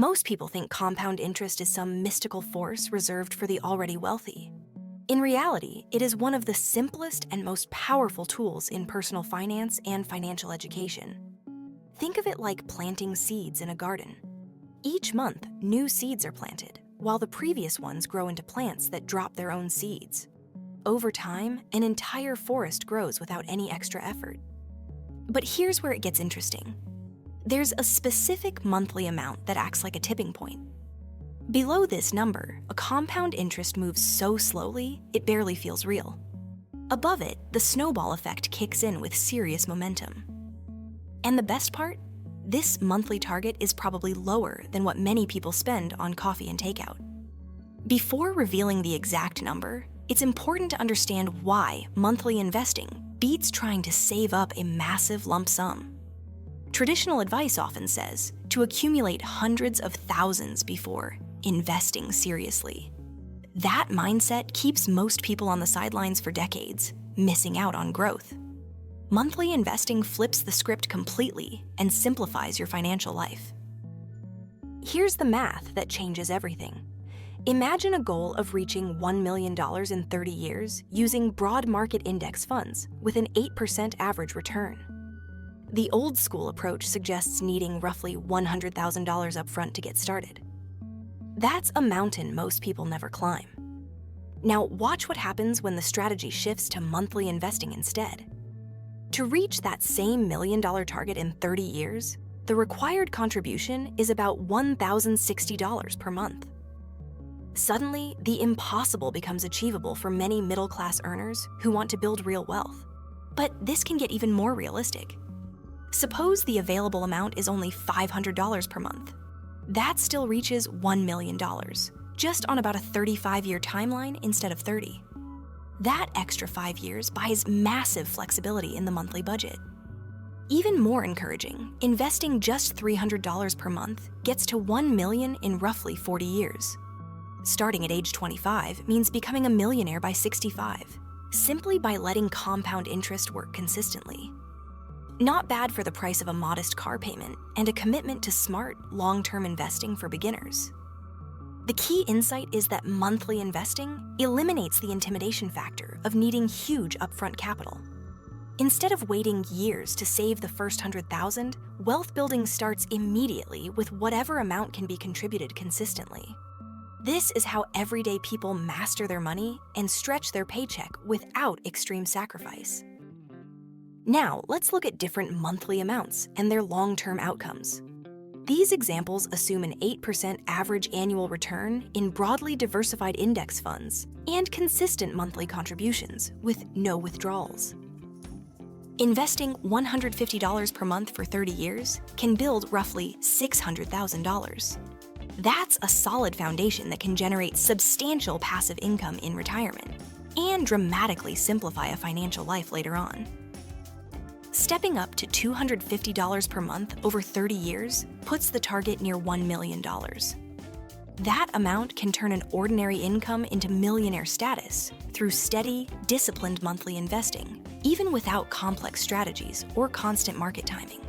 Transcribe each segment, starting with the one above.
Most people think compound interest is some mystical force reserved for the already wealthy. In reality, it is one of the simplest and most powerful tools in personal finance and financial education. Think of it like planting seeds in a garden. Each month, new seeds are planted, while the previous ones grow into plants that drop their own seeds. Over time, an entire forest grows without any extra effort. But here's where it gets interesting. There's a specific monthly amount that acts like a tipping point. Below this number, a compound interest moves so slowly, it barely feels real. Above it, the snowball effect kicks in with serious momentum. And the best part? This monthly target is probably lower than what many people spend on coffee and takeout. Before revealing the exact number, it's important to understand why monthly investing beats trying to save up a massive lump sum. Traditional advice often says to accumulate hundreds of thousands before investing seriously. That mindset keeps most people on the sidelines for decades, missing out on growth. Monthly investing flips the script completely and simplifies your financial life. Here's the math that changes everything. Imagine a goal of reaching $1 million in 30 years using broad market index funds with an 8% average return. The old school approach suggests needing roughly $100,000 upfront to get started. That's a mountain most people never climb. Now watch what happens when the strategy shifts to monthly investing instead. To reach that same $1 million target in 30 years, the required contribution is about $1,060 per month. Suddenly, the impossible becomes achievable for many middle-class earners who want to build real wealth. But this can get even more realistic. Suppose the available amount is only $500 per month. That still reaches $1 million, just on about a 35-year timeline instead of 30. That extra 5 years buys massive flexibility in the monthly budget. Even more encouraging, investing just $300 per month gets to $1 million in roughly 40 years. Starting at age 25 means becoming a millionaire by 65, simply by letting compound interest work consistently. Not bad for the price of a modest car payment and a commitment to smart, long-term investing for beginners. The key insight is that monthly investing eliminates the intimidation factor of needing huge upfront capital. Instead of waiting years to save the first $100,000, wealth building starts immediately with whatever amount can be contributed consistently. This is how everyday people master their money and stretch their paycheck without extreme sacrifice. Now, let's look at different monthly amounts and their long-term outcomes. These examples assume an 8% average annual return in broadly diversified index funds and consistent monthly contributions with no withdrawals. Investing $150 per month for 30 years can build roughly $600,000. That's a solid foundation that can generate substantial passive income in retirement and dramatically simplify a financial life later on. Stepping up to $250 per month over 30 years puts the target near $1 million. That amount can turn an ordinary income into millionaire status through steady, disciplined monthly investing, even without complex strategies or constant market timing.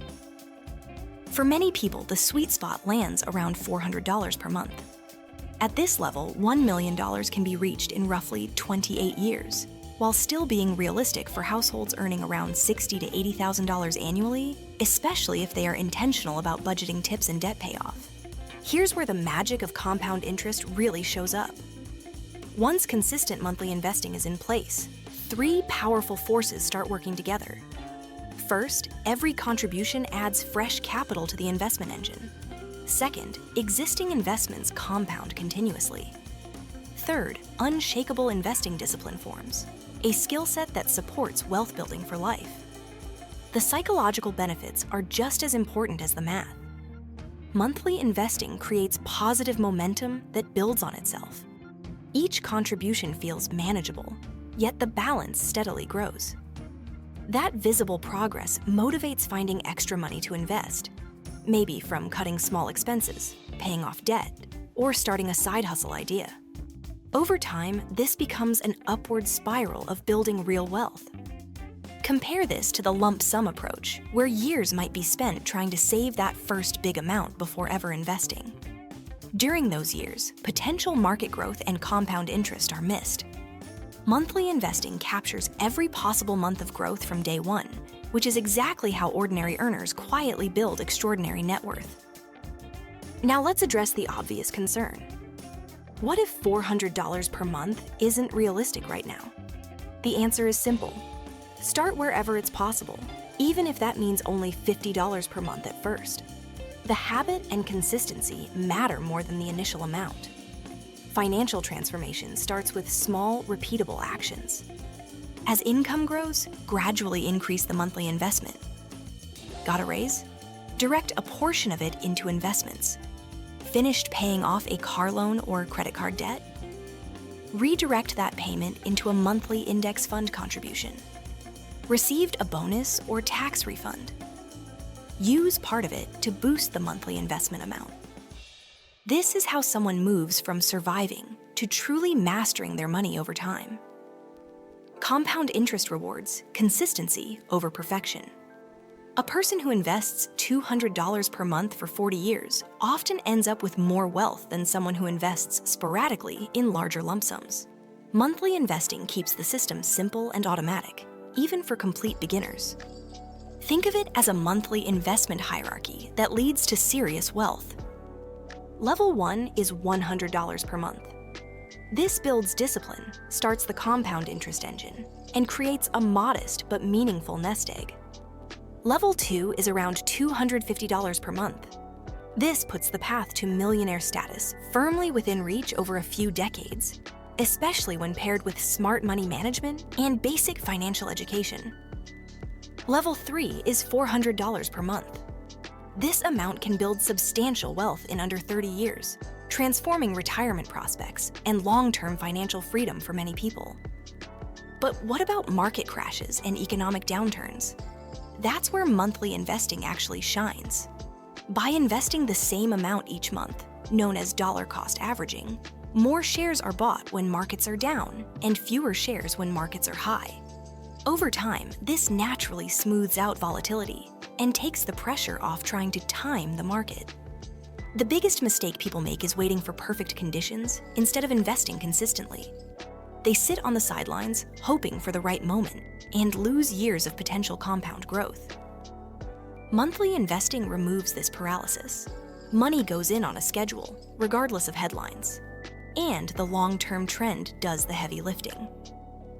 For many people, the sweet spot lands around $400 per month. At this level, $1 million can be reached in roughly 28 years, while still being realistic for households earning around $60,000 to $80,000 annually, especially if they are intentional about budgeting tips and debt payoff. Here's where the magic of compound interest really shows up. Once consistent monthly investing is in place, 3 powerful forces start working together. First, every contribution adds fresh capital to the investment engine. Second, existing investments compound continuously. Third, unshakable investing discipline forms, a skill set that supports wealth building for life. The psychological benefits are just as important as the math. Monthly investing creates positive momentum that builds on itself. Each contribution feels manageable, yet the balance steadily grows. That visible progress motivates finding extra money to invest, maybe from cutting small expenses, paying off debt, or starting a side hustle idea. Over time, this becomes an upward spiral of building real wealth. Compare this to the lump sum approach, where years might be spent trying to save that first big amount before ever investing. During those years, potential market growth and compound interest are missed. Monthly investing captures every possible month of growth from day one, which is exactly how ordinary earners quietly build extraordinary net worth. Now let's address the obvious concern. What if $400 per month isn't realistic right now? The answer is simple. Start wherever it's possible, even if that means only $50 per month at first. The habit and consistency matter more than the initial amount. Financial transformation starts with small, repeatable actions. As income grows, gradually increase the monthly investment. Got a raise? Direct a portion of it into investments. Finished paying off a car loan or credit card debt? Redirect that payment into a monthly index fund contribution. Received a bonus or tax refund? Use part of it to boost the monthly investment amount. This is how someone moves from surviving to truly mastering their money over time. Compound interest rewards consistency over perfection. A person who invests $200 per month for 40 years often ends up with more wealth than someone who invests sporadically in larger lump sums. Monthly investing keeps the system simple and automatic, even for complete beginners. Think of it as a monthly investment hierarchy that leads to serious wealth. Level 1 is $100 per month. This builds discipline, starts the compound interest engine, and creates a modest but meaningful nest egg. Level 2 is around $250 per month. This puts the path to millionaire status firmly within reach over a few decades, especially when paired with smart money management and basic financial education. Level 3 is $400 per month. This amount can build substantial wealth in under 30 years, transforming retirement prospects and long-term financial freedom for many people. But what about market crashes and economic downturns? That's where monthly investing actually shines. By investing the same amount each month, known as dollar cost averaging, more shares are bought when markets are down and fewer shares when markets are high. Over time, this naturally smooths out volatility and takes the pressure off trying to time the market. The biggest mistake people make is waiting for perfect conditions instead of investing consistently. They sit on the sidelines, hoping for the right moment, and lose years of potential compound growth. Monthly investing removes this paralysis. Money goes in on a schedule, regardless of headlines. And the long-term trend does the heavy lifting.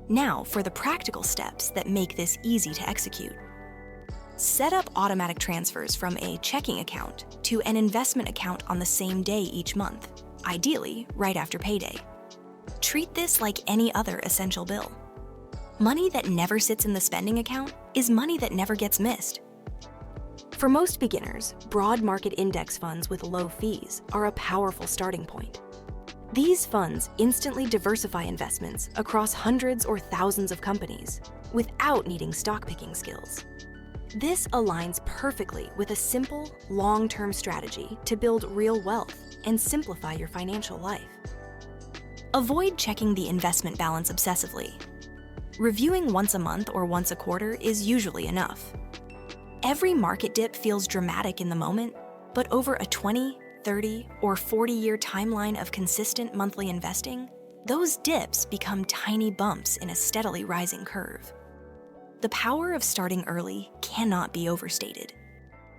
Now for the practical steps that make this easy to execute. Set up automatic transfers from a checking account to an investment account on the same day each month, ideally right after payday. Treat this like any other essential bill. Money that never sits in the spending account is money that never gets missed. For most beginners, broad market index funds with low fees are a powerful starting point. These funds instantly diversify investments across hundreds or thousands of companies without needing stock picking skills. This aligns perfectly with a simple, long-term strategy to build real wealth and simplify your financial life. Avoid checking the investment balance obsessively. Reviewing once a month or once a quarter is usually enough. Every market dip feels dramatic in the moment, but over a 20, 30, or 40-year timeline of consistent monthly investing, those dips become tiny bumps in a steadily rising curve. The power of starting early cannot be overstated.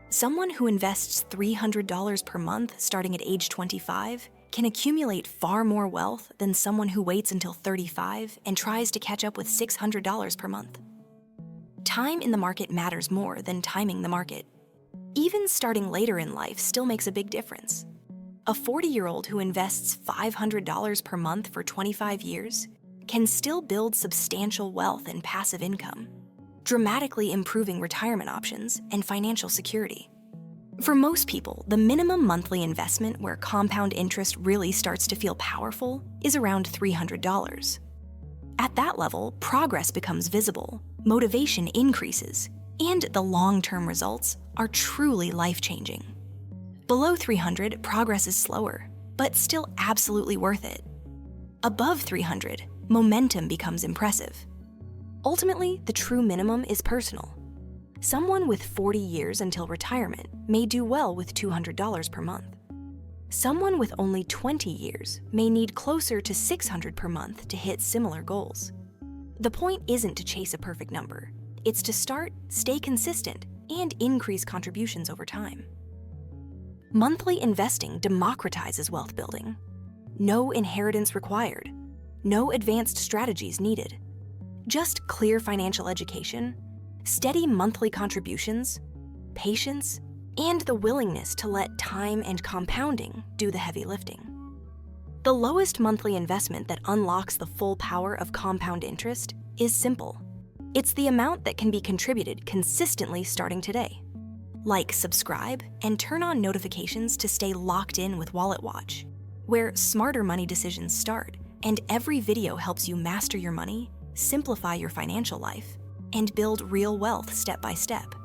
Someone who invests $300 per month starting at age 25 can accumulate far more wealth than someone who waits until 35 and tries to catch up with $600 per month. Time in the market matters more than timing the market. Even starting later in life still makes a big difference. A 40-year-old who invests $500 per month for 25 years can still build substantial wealth and passive income, dramatically improving retirement options and financial security. For most people, the minimum monthly investment where compound interest really starts to feel powerful is around $300. At that level, progress becomes visible, motivation increases, and the long-term results are truly life-changing. Below $300, progress is slower, but still absolutely worth it. Above $300, momentum becomes impressive. Ultimately, the true minimum is personal. Someone with 40 years until retirement may do well with $200 per month. Someone with only 20 years may need closer to $600 per month to hit similar goals. The point isn't to chase a perfect number. It's to start, stay consistent, and increase contributions over time. Monthly investing democratizes wealth building. No inheritance required. No advanced strategies needed. Just clear financial education, steady monthly contributions, patience, and the willingness to let time and compounding do the heavy lifting. The lowest monthly investment that unlocks the full power of compound interest is simple. It's the amount that can be contributed consistently starting today. Like, subscribe, and turn on notifications to stay locked in with Wallet Watch, where smarter money decisions start, and every video helps you master your money, simplify your financial life, and build real wealth step by step.